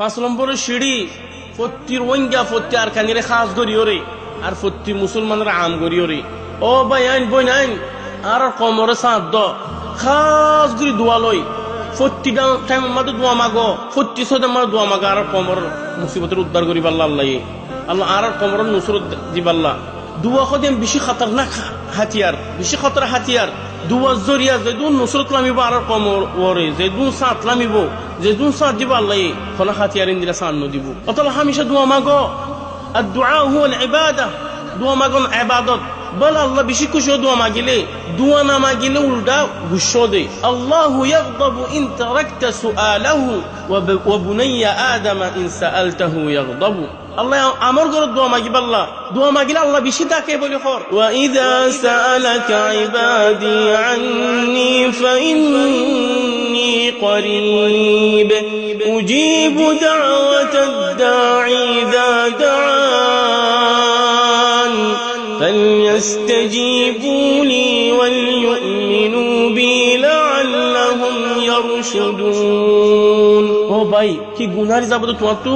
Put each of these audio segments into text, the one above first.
5 নম্বরের সিঁড়ি ফত্তির ওইঙ্গা ফত্তি আর কানিরে খাস গড়িও রে আর ফত্তি মুসলমানের আম গড়িও রে ও ভাই আইন বই নাইন আর কমরে সাঁত দ খাস গড়ি দোয়া লই ফত্তি টাইম মাদে দোয়া মাগো ফত্তি সদে মার দোয়া মাগো আর কমর মুসিবতের উদ্ধার করি পাল্লা আল্লাহ আল্লাহ আর কমর নুসরত দিবাল্লাহ দুয়া খদেম বেশি খতরনাক হাতিয়ার বেশি খতর হাতিয়ার দুয়া জরিয়া যেদুন নুসরত লামিব আর কমর ওরে যেদুন সাঁত লামিব যেদুন সাঁত দিব আল্লাহ ফলা হাতিয়ার ইন্দিরা সান্ন দিব অতল হামেশা দোয়া মাগো আর দোয়া হুয়াল ইবাদা দোয়া মাগন ইবাদত বল আল্লাহ বেশি খুশি দোয়া মাগিলে দোয়া না মাগিলে উল্টা গুসো দে আল্লাহু ইয়াগদাবু ইন তারাকতা সুআলাহু ওয়া বুনাইয়া আদম ইন সাআলতাহু ইয়াগদাবু আল্লাহ আমার ঘরে দোয়া মাগিব আল্লাহ দোয়া মাগিলে আল্লাহ বেশি ডাকে বলে খর ওয়া ইযা সাআলাকা ইবাদি আন্নী ফাইন্নী করিব উজিবু দাওয়াতাদ দাঈ ইযা দাআন فليستجيبوا لي وليؤمنوا بي لعلهم يرشدون ও ভাই কি গুনারি যাব তো তোমার তো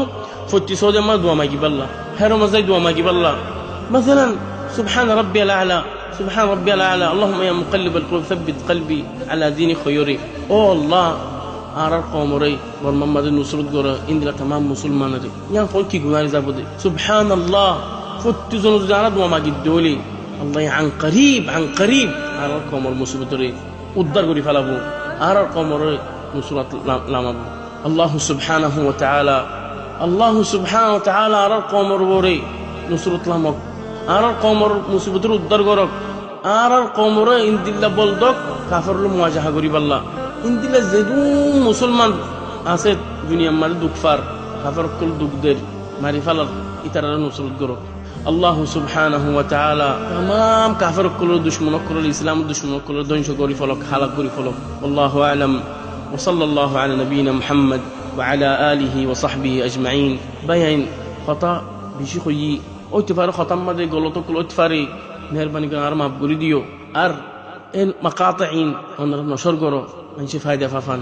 ফতি সদে মা দোয়া মাগি বাল্লাহ হেরো মজাই দোয়া মাগি বাল্লাহ مثلا سبحان ربي الاعلى سبحان ربي الاعلى اللهم يا مقلب القلوب ثبت قلبي على دين خيرك او الله আর কমরে বর মোহাম্মদ নুসরত গরে ইন্দিরা तमाम মুসলমানরে ইয়ান ফল কি গুনারি যাব দে সুবহানাল্লাহ ফতি জন জানা দোয়া মাগি দলি আল্লাহ আন করিব আর কমর মুসিবতরে উদ্ধার করি ফেলাবো আর কমরে নুসরত লামাবো আল্লাহ সুবহানাহু ওয়া তাআলা আর কমর বরে নুসরত লামক আর কমর মুসিবতের উদ্ধার করক আর কমরে ইনদিল্লাহ বলদক কাফেরুল মুওয়াজাহা করি আল্লাহ ইনদিল্লাহ যেদু মুসলমান আছে দুনিয়ার মাঝে দুঃখফার কাফের কুল দুঃখদের মারি ফেলার ইতারা নুসরত করক আল্লাহ সুবহানাহু ওয়া তাআলা तमाम কাফের কুল দুশমন কুল ইসলাম দুশমন কুল ধ্বংস করি ফলক হালাক করি ফলক আল্লাহু আ'লাম ওয়া সাল্লাল্লাহু আলা নবিয়িনা মুহাম্মদ ওয়া আলা আলিহি ওয়া সাহবিহি আজমাইন বায়ান খতা বেশি কই ওইতে পারে খতাম মাঝে গলত কুল ওইতে পারে মেহেরবানি করে আর মাফ করে দিও আর এন মাকাতাইন ওনারা নশর করো মানুষে ফায়দা ফাফান